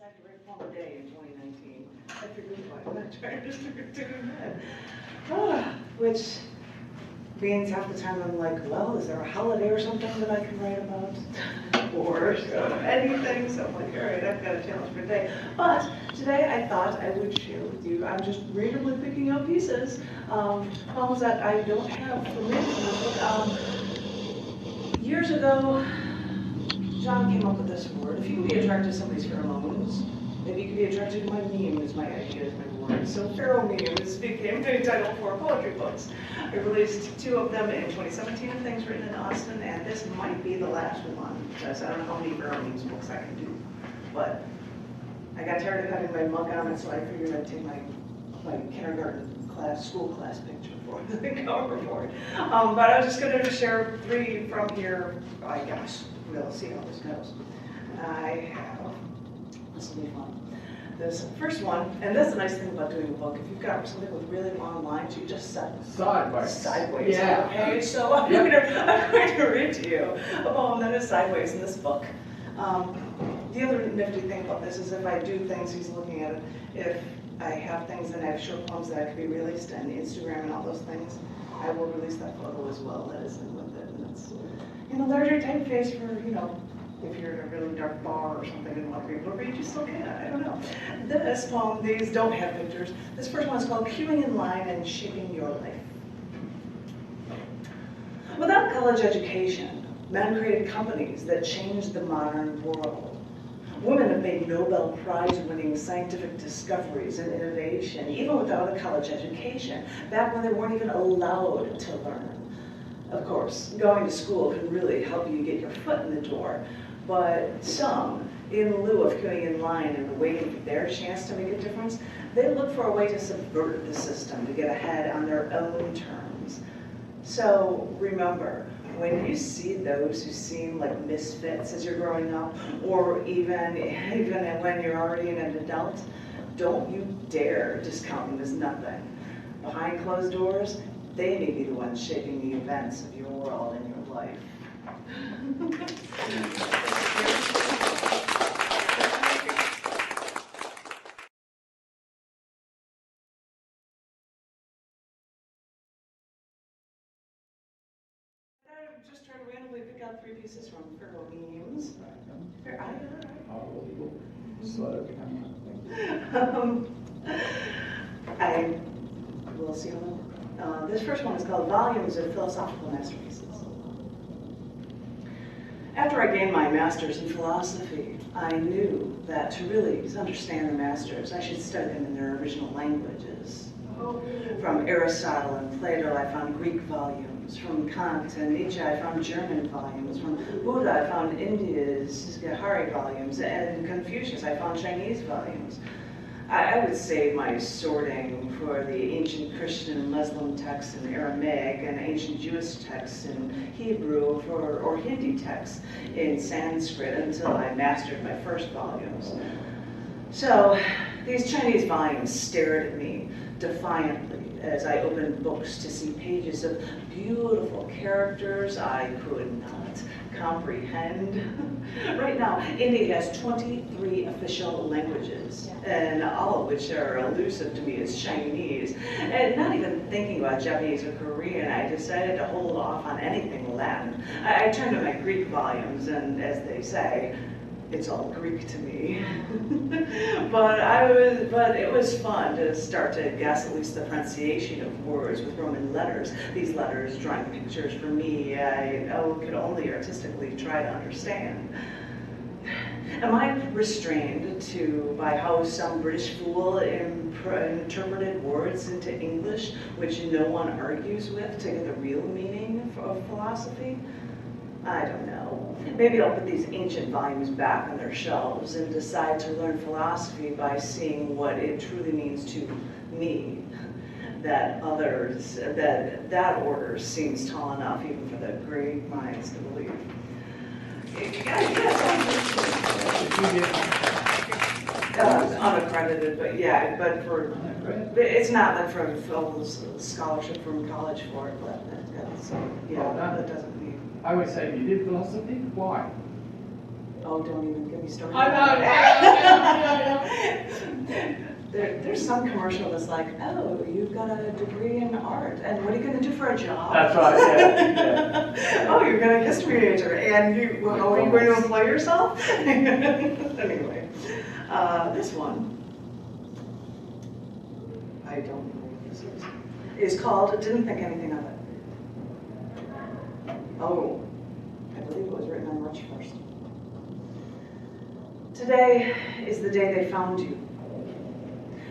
decided to write a poem a day in 2019. I figured, why am I trying to start doing that? Which means half the time I'm like, well, is there a holiday or something that I can write about? Or anything, so I'm like, all right, I've got a challenge for today. But today I thought I would share with you, I'm just randomly picking up pieces, poems that I don't have from book. Years ago, John came up with this word. If you can be attracted to somebody's pheromones, maybe you can be attracted to my meme, is my idea, is my word. So pheromemes became the title for poetry books. I released 2 of them in 2017 of things written in Austin, and this might be the last one, because I don't know how many pheromemes books I can do. But I got tired of having my mug on it, so I figured I'd take my kindergarten class, school class picture for the cover for it. But I'm just going to share 3 from here, I guess. We'll see how this goes. I have, this will be fun. This first one, and that's the nice thing about doing a book. If you've got something with really long lines, you just set sideways. Yeah. Okay, so I'm going to read to you a poem that is sideways in this book. The other nifty thing about this is if I do things, he's looking at it, if I have things and I have short poems that can be released on Instagram and all those things, I will release that photo as well. That is in with it. And it's in a larger typeface for, you know, if you're in a really dark bar or something and want people to read, you still can. I don't know. This poem, these don't have pictures. This first one is called Queuing in Line and Shaping Your Life. Without college education, men created companies that changed the modern world. Women have made Nobel Prize-winning scientific discoveries and innovation, even without a college education, back when they weren't even allowed to learn. Of course, going to school can really help you get your foot in the door, but some, in lieu of queuing in line and waiting for their chance to make a difference, they look for a way to subvert the system to get ahead on their own terms. So remember, when you see those who seem like misfits as you're growing up, or even when you're already an adult, don't you dare discount them as nothing. Behind closed doors, they may be the ones shaping the events of your world and your life. I'm just trying to randomly pick out 3 pieces from pheromemes. I will see how long. This first one is called Volumes of Philosophical Masterpieces. After I gained my master's in philosophy, I knew that to really understand the masters, I should study them in their original languages. From Aristotle and Plato, I found Greek volumes. From Kant and Nietzsche, I found German volumes. From Buddha, I found India's Gahari volumes. And Confucius, I found Chinese volumes. I would say my sorting for the ancient Christian and Muslim texts in Aramaic and ancient Jewish texts in Hebrew or Hindi texts in Sanskrit until I mastered my first volumes. So these Chinese volumes stared at me defiantly as I opened books to see pages of beautiful characters I could not comprehend. Right now, India has 23 official languages, and all of which are elusive to me as Chinese. And not even thinking about Japanese or Korean, I decided to hold off on anything Latin. I turned to my Greek volumes, and as they say, it's all Greek to me. but it was fun to start to guess at least the pronunciation of words with Roman letters. These letters drawing pictures for me I could only artistically try to understand. Am I restrained by how some British fool interpreted words into English which no one argues with to get the real meaning of philosophy? I don't know. Maybe I'll put these ancient volumes back on their shelves and decide to learn philosophy by seeing what it truly means to me. That order seems tall enough even for the great minds to believe. Unaccredited, but yeah, it's not like from scholarship from college for it, but that doesn't mean. I would say you did philosophy. Why? Oh, don't even get me started. I know. There's some commercial that's like, oh, you've got a degree in art, and what are you going to do for a job? That's right, yeah. Oh, you're going to history major, and how are you going to employ yourself? Anyway, this one, I don't know what this is called Didn't Think Anything of It. Oh, I believe it was written on March 1st. Today is the day they found you.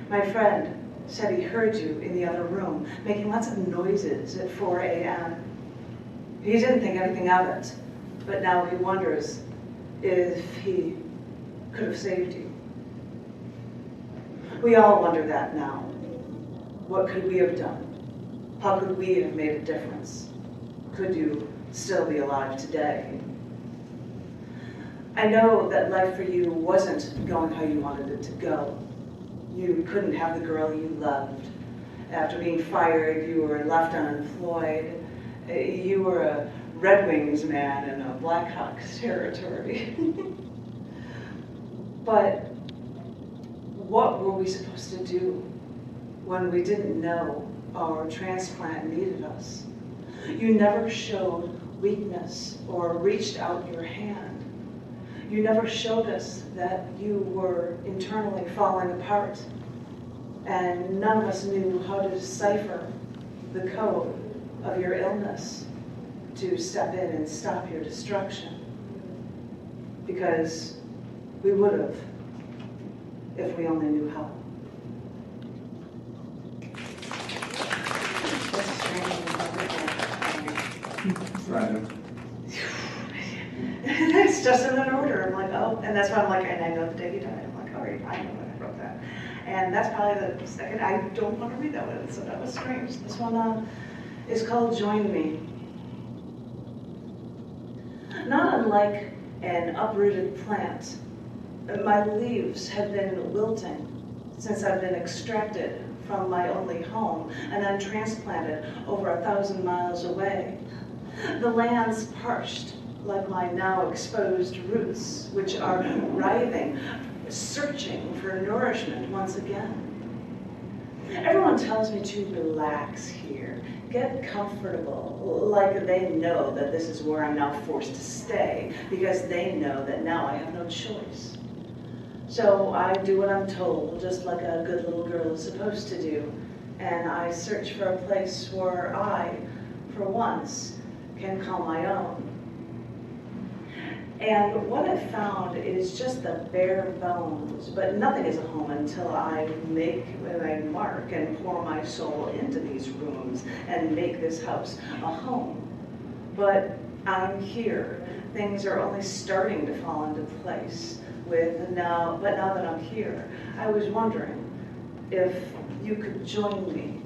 My friend said he heard you in the other room, making lots of noises at 4 a.m. He didn't think anything of it, but now he wonders if he could have saved you. We all wonder that now. What could we have done? How could we have made a difference? Could you still be alive today? I know that life for you wasn't going how you wanted it to go. You couldn't have the girl you loved. After being fired, you were left unemployed. You were a Red Wings man in a Blackhawks territory. But what were we supposed to do when we didn't know our transplant needed us? You never showed weakness or reached out your hand. You never showed us that you were internally falling apart, and none of us knew how to decipher the code of your illness to step in and stop your destruction, because we would have if we only knew how. Right. It's just in an order. I'm like, oh, and that's why I'm like, and I know the day he died. I'm like, all right, I know when I wrote that. And that's probably the second. I don't want to read that one, so that was strange. This one is called Join Me. Not unlike an uprooted plant, my leaves have been wilting since I've been extracted from my only home and then transplanted over 1,000 miles away. The land's parched like my now exposed roots, which are writhing, searching for nourishment once again. Everyone tells me to relax here, get comfortable, like they know that this is where I'm now forced to stay, because they know that now I have no choice. So I do what I'm told, just like a good little girl is supposed to do, and I search for a place where I, for once, can call my own. And what I found is just the bare bones, but nothing is a home until I make my mark and pour my soul into these rooms and make this house a home. But I'm here. Things are only starting to fall into place but now that I'm here, I was wondering if you could join me.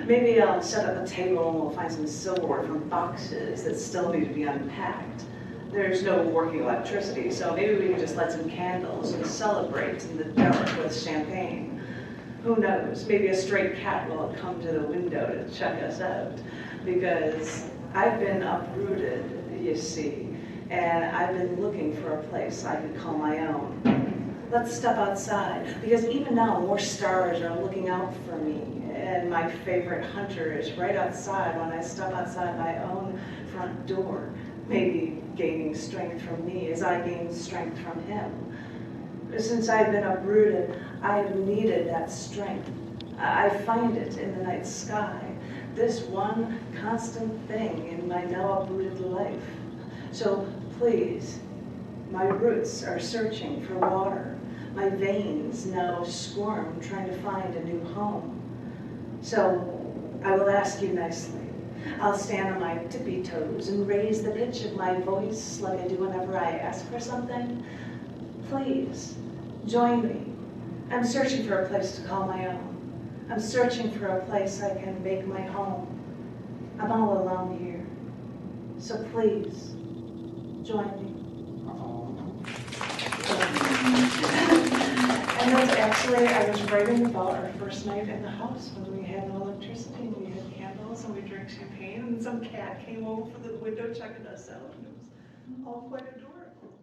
Maybe I'll set up a table and we'll find some silverware from boxes that still need to be unpacked. There's no working electricity, so maybe we can just light some candles and celebrate in the dark with champagne. Who knows, maybe a stray cat will come to the window to check us out, because I've been uprooted, you see, and I've been looking for a place I could call my own. Let's step outside, because even now more stars are looking out for me, and my favorite hunter is right outside when I step outside my own front door, maybe gaining strength from me as I gain strength from him. Since I've been uprooted, I've needed that strength. I find it in the night sky, this one constant thing in my now uprooted life. So please, my roots are searching for water. My veins now squirm trying to find a new home. So I will ask you nicely. I'll stand on my tippy toes and raise the pitch of my voice like I do whenever I ask for something. Please, join me. I'm searching for a place to call my own. I'm searching for a place I can make my home. I'm all alone here. So please, join me. And that's actually, I was writing about our first night in the house when we had no electricity and we had candles and we drank champagne and some cat came over from the window checking us out. And it was all quite adorable.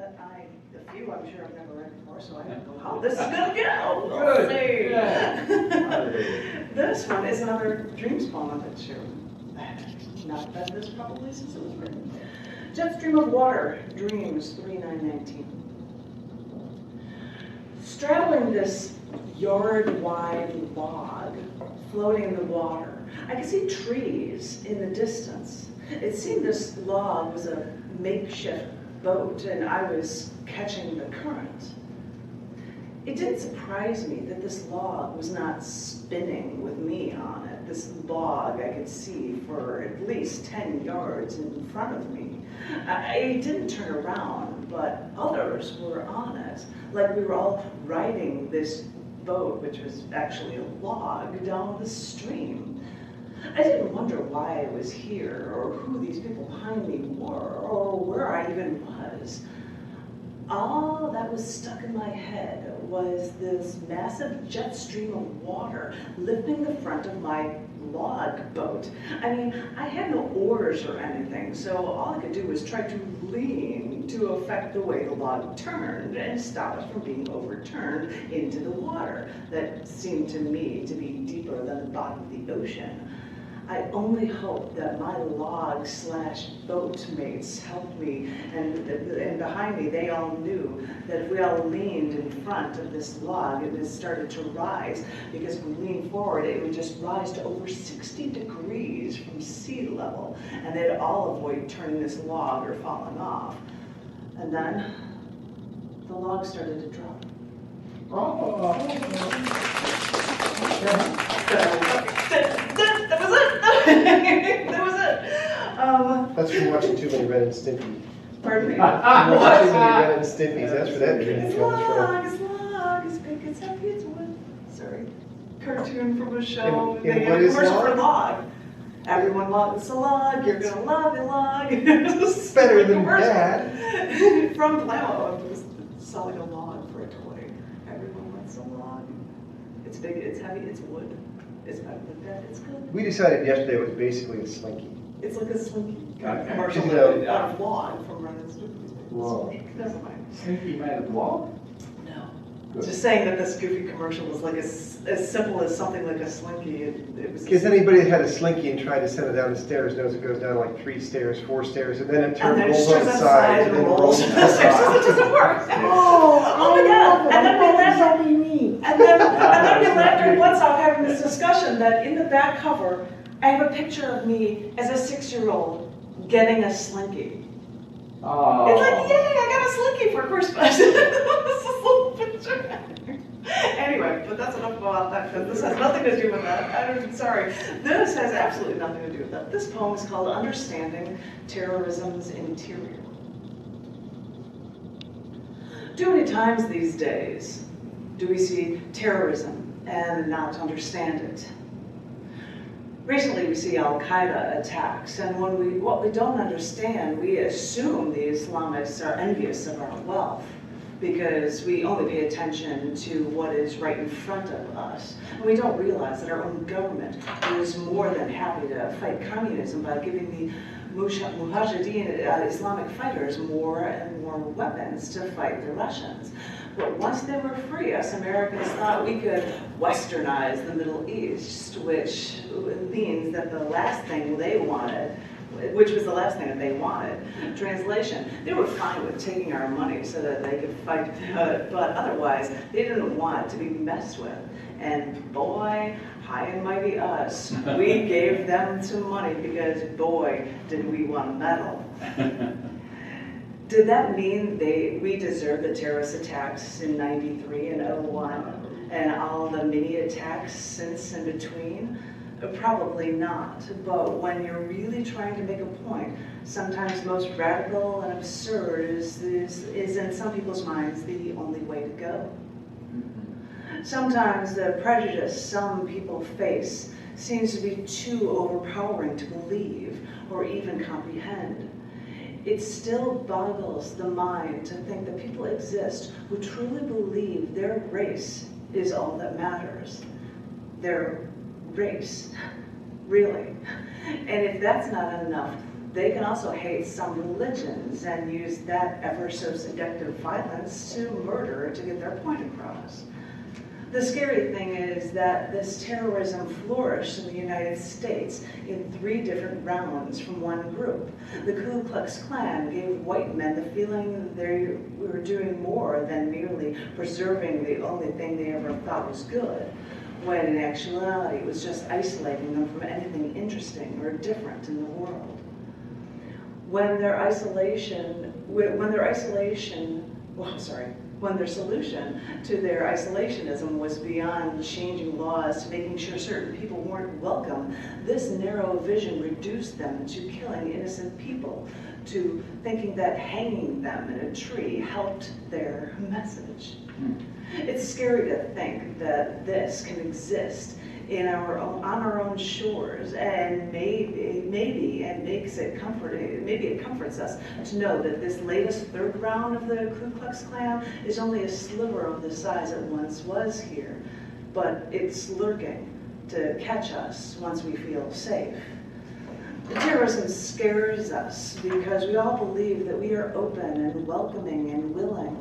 but a few I'm sure I've never read before, so I don't know how this is gonna go. Good. Let's Yeah. see. This one is another dreams poem I'm going to share. Not that this probably since it was written. Jet stream of water, dreams, 3919. Straddling this yard-wide log, floating in the water, I could see trees in the distance. It seemed this log was a makeshift boat, and I was catching the current. It didn't surprise me that this log was not spinning with me on it. This log I could see for at least 10 yards in front of me. I didn't turn around, but others were on it, like we were all riding this boat, which was actually a log, down the stream. I didn't wonder why I was here, or who these people behind me were, or where I even was. All that was stuck in my head was this massive jet stream of water lifting the front of my log boat. I mean, I had no oars or anything, so all I could do was try to lean to affect the way the log turned and stop it from being overturned into the water that seemed to me to be deeper than the bottom of the ocean. I only hope that my log/boat mates helped me, and behind me they all knew that if we all leaned in front of this log, it would started to rise, because if we leaned forward, it would just rise to over 60 degrees from sea level, and they'd all avoid turning this log or falling off. And then the log started to drop. That was it. That was it. That's from watching too many Ren and Stimpy. Pardon me. Watching too many Ren and Stimpies. That's where that dream It's comes from. log, it's log, it's big, it's heavy, it's wood. Sorry. Cartoon from a show. And They what had a is commercial log? for log. Everyone loves a log. You're gonna love a log. It's better than bad. From Plamo, it was selling a log for a toy. Everyone wants a log. It's big, it's heavy, it's wood. It's better than bad. It's good. We decided yesterday it was basically a slinky. It's like a slinky Okay. commercial You know, out of log from Ren and Stimpy's. Whoa. Never mind. Slinky made of log? No. Good. Just saying that this goofy commercial was like as simple as something like a slinky. It was. Because anybody that had a slinky and tried to send it down the stairs knows it goes down like 3 stairs, 4 stairs, and then it And turns, then it rolls just on turns its on sides, and then rolls on its It sides. doesn't work. Oh my God! And then we laughed. And then we laughed our butts off having this discussion that in the back cover, I have a picture of me as a 6-year-old getting a slinky. Oh. It's like, yay! I got a slinky for Christmas. This is a little picture. Anyway, but that's enough about that, because this has nothing to do with that. I'm sorry. This has absolutely nothing to do with that. This poem is called Understanding Terrorism's Interior. Too many times these days do we see terrorism and not understand it. Recently, we see Al-Qaeda attacks, and what we don't understand, we assume the Islamists are envious of our wealth, because we only pay attention to what is right in front of us. And we don't realize that our own government is more than happy to fight communism by giving the Mujahideen Islamic fighters more and more weapons to fight the Russians. But once they were free, us Americans thought we could westernize the Middle East, which means that the last thing they wanted, which was the last thing that they wanted, translation, they were fine with taking our money so that they could fight, but otherwise they didn't want to be messed with. And boy, high and mighty us, we gave them some money because boy, did we want metal. Did that mean we deserved the terrorist attacks in '93 and '01 and all the mini attacks since in between? Probably not, but when you're really trying to make a point, sometimes most radical and absurd is in some people's minds the only way to go. Sometimes the prejudice some people face seems to be too overpowering to believe or even comprehend. It still boggles the mind to think that people exist who truly believe their race is all that matters. Their race, really. And if that's not enough they can also hate some religions and use that ever so seductive violence to murder to get their point across. The scary thing is that this terrorism flourished in the United States in 3 different rounds from one group. The Ku Klux Klan gave white men the feeling that they were doing more than merely preserving the only thing they ever thought was good, when in actuality it was just isolating them from anything interesting or different in the world. When their solution to their isolationism was beyond changing laws to making sure certain people weren't welcome, this narrow vision reduced them to killing innocent people, to thinking that hanging them in a tree helped their message. It's scary to think that this can exist on our own shores, and maybe it comforts us to know that this latest 3rd round of the Ku Klux Klan is only a sliver of the size it once was here, but it's lurking to catch us once we feel safe. The terrorism scares us because we all believe that we are open and welcoming and willing,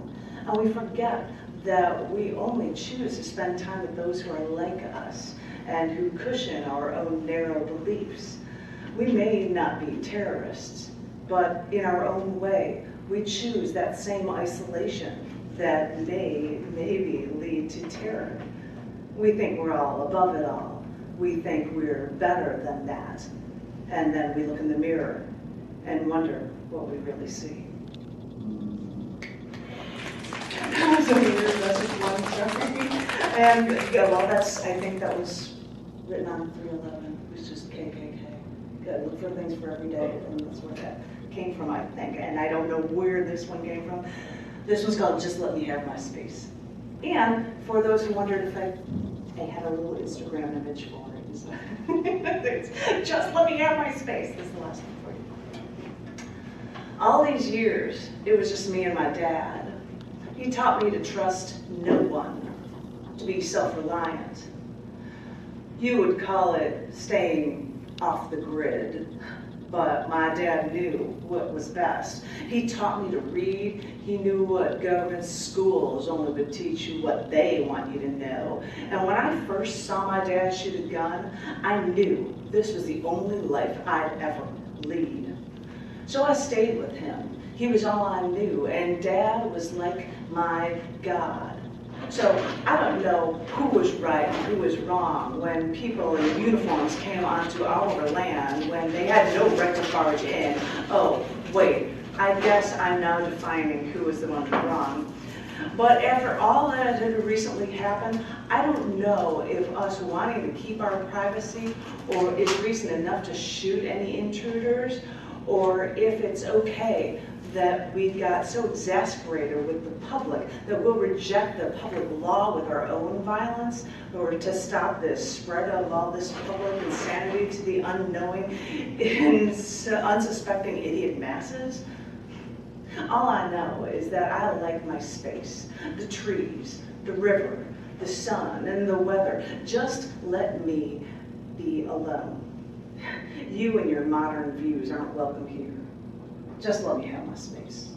and we forget that we only choose to spend time with those who are like us and who cushion our own narrow beliefs. We may not be terrorists, but in our own way, we choose that same isolation that may maybe lead to terror. We think we're all above it all. We think we're better than that. And then we look in the mirror and wonder what we really see. So here's that's one story. And yeah, well, I think that was written on 311. It was just KKK. You gotta look for things for every day, and that's where that came from, I think. And I don't know where this one came from. This one's called Just Let Me Have My Space. And for those who wondered if I had a little Instagram image for it. So it's Just Let Me Have My Space. This is the last one for you. All these years, it was just me and my dad. He taught me to trust no one, to be self-reliant. You would call it staying off the grid, but my dad knew what was best. He taught me to read. He knew what government schools only would teach you what they want you to know. And when I first saw my dad shoot a gun, I knew this was the only life I'd ever lead. So I stayed with him. He was all I knew, and Dad was like my God. So I don't know who was right and who was wrong when people in uniforms came onto our land when they had no right to barge in. Oh, wait, I guess I'm now defining who was the one wrong. But after all that had recently happened, I don't know if us wanting to keep our privacy or is reason enough to shoot any intruders, or if it's okay that we got so exasperated with the public that we'll reject the public law with our own violence, or to stop this spread of all this public insanity to the unknowing and unsuspecting idiot masses. All I know is that I like my space, the trees, the river, the sun, and the weather. Just let me be alone. You and your modern views aren't welcome here. Just let me have my space.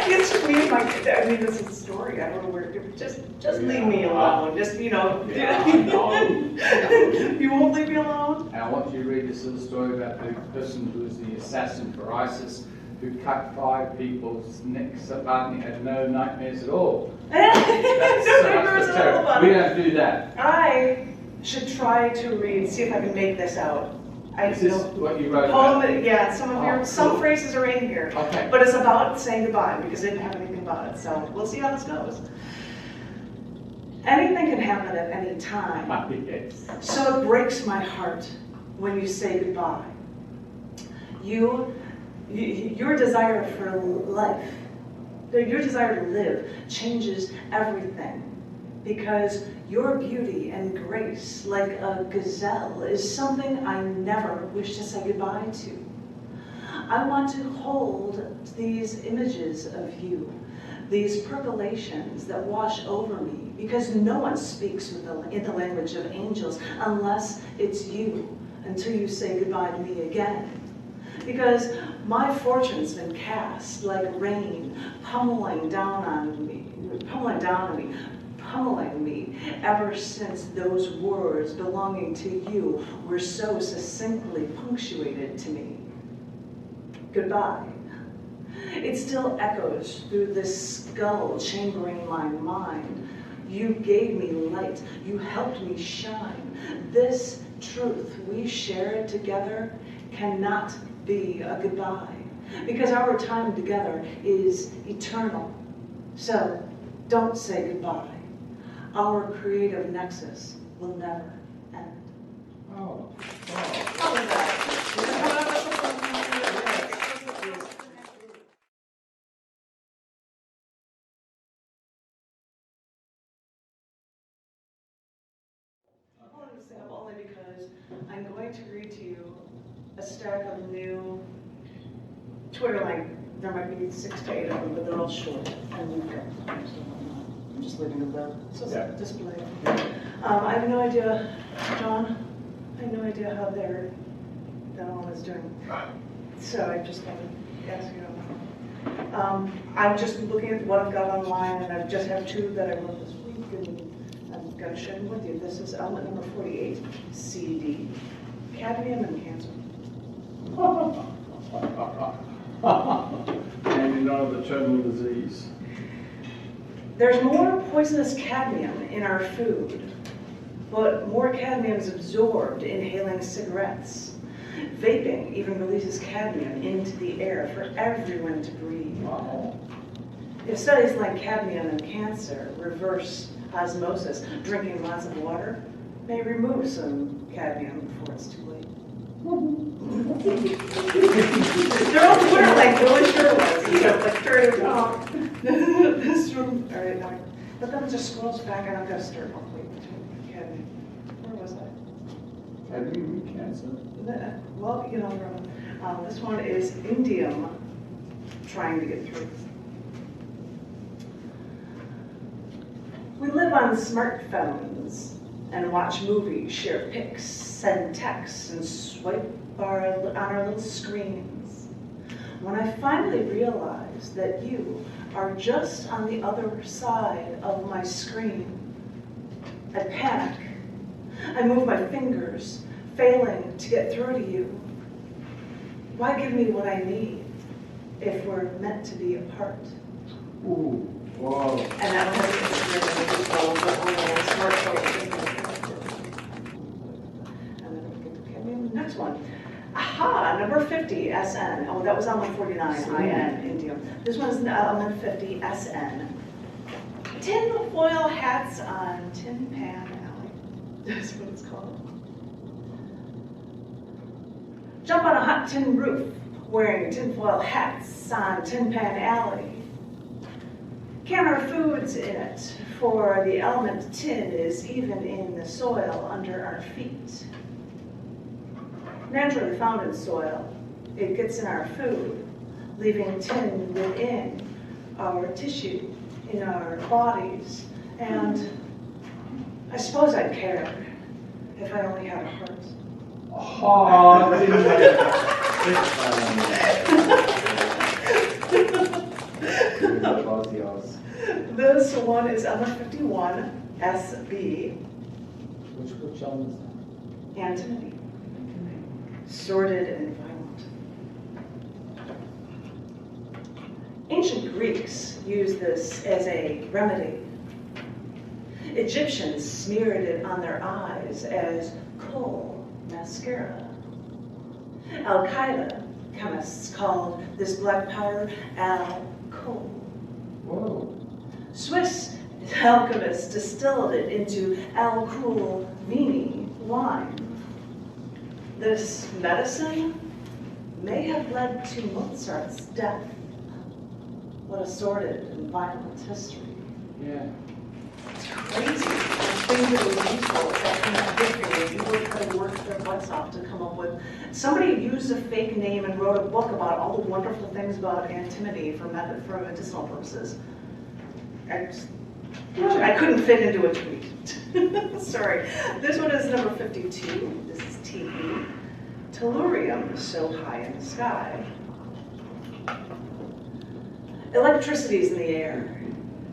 It's just me and my kid. I mean, this is a story. I don't know where to just leave me alone. Just, you know. You won't leave me alone? And I want you to read this little story about the person who was the assassin for ISIS, who cut 5 people's necks apart and he had no nightmares at all. That's terrible. We don't do that. I should try to read, see if I can make this out. Is this what you wrote about? Yeah, some phrases are in here. Okay. But it's about saying goodbye because I didn't have anything about it. So we'll see how this goes. Anything can happen at any time. Yes. So it breaks my heart when you say goodbye. Your desire for life, your desire to live changes everything. Because your beauty and grace, like a gazelle, is something I never wish to say goodbye to. I want to hold these images of you, these percolations that wash over me, because no one speaks in the language of angels unless it's you, until you say goodbye to me again. Because my fortune's been cast like rain, pummeling down on me, ever since those words belonging to you were so succinctly punctuated to me. Goodbye. It still echoes through this skull chambering my mind. You gave me light. You helped me shine. This truth we shared together cannot be a goodbye, because our time together is eternal. So don't say goodbye. Our creative nexus will never end. Oh, How was that? I wanted to sing up only because I'm going to read to you a stack of new Twitter, there might be 6 to 8 of them, but they're all short. And we've got, I'm just leaving it there. So it's display. I have no idea, John, I have no idea how that one is doing. So I just thought I'd ask you. I'm just looking at what I've got online, and I just have 2 that I wrote this week, and I'm going to share them with you. This is element number 48, CD, cadmium and cancer. And you know the terminal disease. There's more poisonous cadmium in our food, but more cadmium is absorbed inhaling cigarettes. Vaping even releases cadmium into the air for everyone to breathe. Wow. If studies like cadmium and cancer, reverse osmosis, drinking lots of water, may remove some cadmium before it's too late. They're all Twitter like really sure was, you know, like turn it off. This room, all right, now, but then it just scrolls back and I've got to start between cadmium. Where was I? Cadmium and cancer. Well, you know, this one is indium trying to get through. We live on smartphones and watch movies, share pics, send texts, and swipe on our little screens. When I finally realize that you are just on the other side of my screen, I panic. I move my fingers, failing to get through to you. Why give me what I need if we're meant to be apart? Ooh, whoa. And that one has a smartphone. And then we get to cadmium. Next one. Aha, number 50, SN. Oh, that was element 49, IN, indium. This one's element 50, SN. Tin foil hats on Tin Pan Alley. That's what it's called. Jump on a hot tin roof wearing tinfoil hats on Tin Pan Alley. Can our foods in it, for the element tin is even in the soil under our feet. Naturally found in soil, it gets in our food, leaving tin within our tissue, in our bodies, and I suppose I'd care if I only had a heart. Oh, This one is element 51, SB. Which element is that? Antimony. Sordid and violent. Ancient Greeks used this as a remedy. Egyptians smeared it on their eyes as kohl mascara. Al-Qaeda chemists called this black powder al-kohl. Whoa. Swiss alchemists distilled it into al-kohl vini wine. This medicine may have led to Mozart's death. What a sordid and violent history. Yeah. It's crazy. Things that were useful back in history, people had to work their butts off to come up with. Somebody used a fake name and wrote a book about all the wonderful things about antimony for medicinal purposes. I couldn't fit into a tweet. Sorry. This one is number 52. This is TV, tellurium so high in the sky. Electricity is in the air,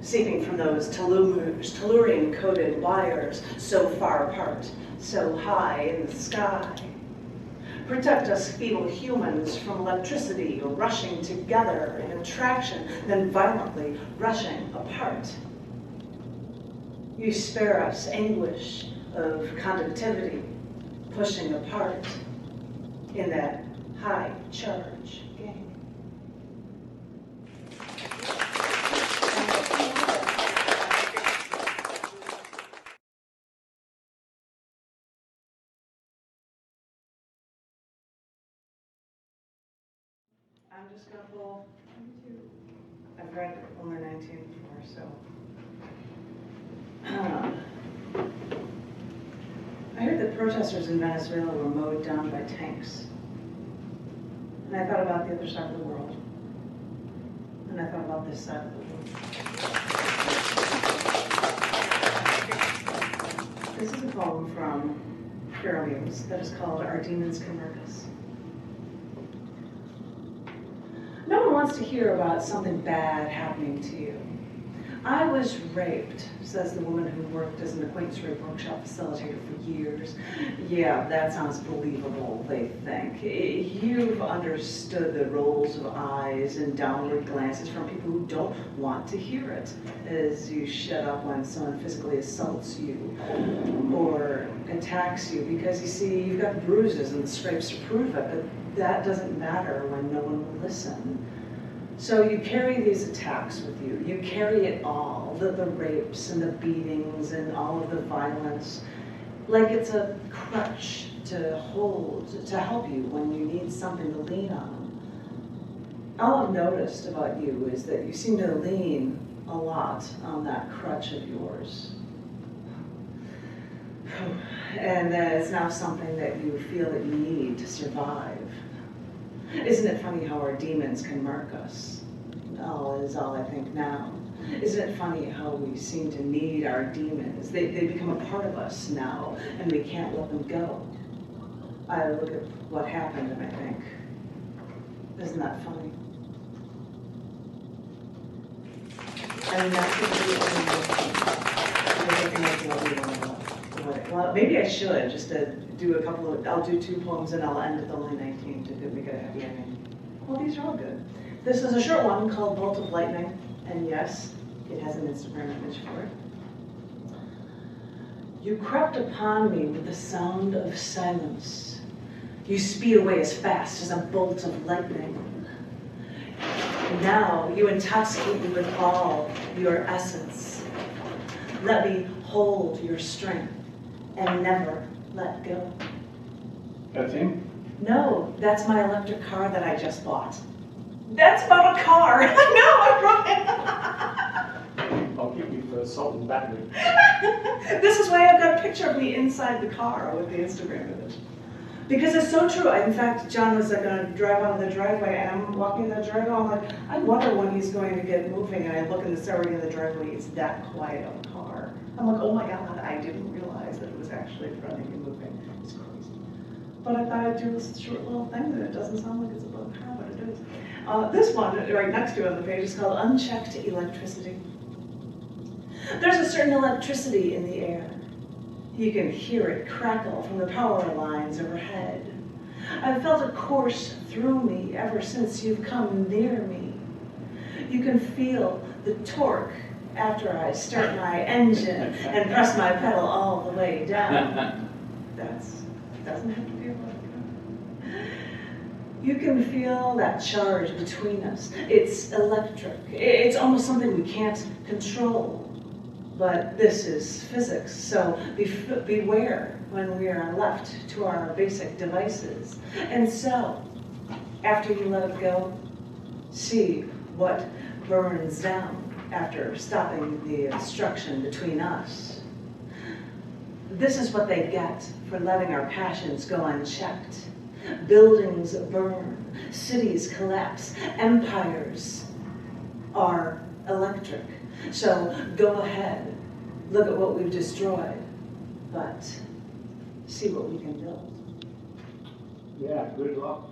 seeping from those tellurium-coated wires so far apart, so high in the sky. Protect us feeble humans from electricity rushing together in attraction, then violently rushing apart. You spare us anguish of conductivity, pushing apart in that high charge game. I'm just going to pull, I've read only 19 before, so. I heard that protesters in Venezuela were mowed down by tanks. And I thought about the other side of the world. And I thought about this side of the world. This is a poem from Williams that is called Our Demons Can Murk Us. No one wants to hear about something bad happening to you. I was raped, says the woman who worked as an acquaintance rape workshop facilitator for years. Yeah, that sounds believable, they think. You've understood the rolls of eyes and downward glances from people who don't want to hear it, as you shut up when someone physically assaults you or attacks you, because you see, you've got bruises and scrapes to prove it, but that doesn't matter when no one will listen. So you carry these attacks with you. You carry it all, the rapes and the beatings and all of the violence, like it's a crutch to hold, to help you when you need something to lean on. All I've noticed about you is that you seem to lean a lot on that crutch of yours. And that it's now something that you feel that you need to survive. Isn't it funny how our demons can murk us? Is all I think now. Isn't it funny how we seem to need our demons? They become a part of us now, and we can't let them go. I look at what happened and I think, isn't that funny? I mean, that's the only thing. Well, maybe I should, just to do a couple of, I'll do 2 poems and I'll end with only 19 to make it a happy ending. Well, these are all good. This is a short one called Bolt of Lightning, and yes, it has an Instagram image for it. You crept upon me with the sound of silence. You speed away as fast as a bolt of lightning. Now you intoxicate me with all your essence. Let me hold your strength and never let go. That's him? No, that's my electric car that I just bought. That's about a car. No, I wrote it. I'll give you for assault and battery. This is why I've got a picture of me inside the car with the Instagram image. Because it's so true. In fact, John was going to drive out of the driveway, and I'm walking the driveway. I'm like, I wonder when he's going to get moving. And I look and it's already in the driveway. It's that quiet on the car. I'm like, oh my God, I didn't realize that it was actually running and moving. It's crazy. But I thought I'd do this short little thing that it doesn't sound like it's about a car, but it is. This one, right next to it on the page, is called Unchecked Electricity. There's a certain electricity in the air. You can hear it crackle from the power lines overhead. I've felt it course through me ever since you've come near me. You can feel the torque after I start my engine and press my pedal all the way down. Doesn't have to be a lot. You can feel that charge between us. It's electric. It's almost something we can't control. But this is physics, so beware when we are left to our basic devices. And so, after you let it go, see what burns down after stopping the obstruction between us. This is what they get for letting our passions go unchecked. Buildings burn, cities collapse, empires are electric. So go ahead, look at what we've destroyed, but see what we can build. Yeah, good luck.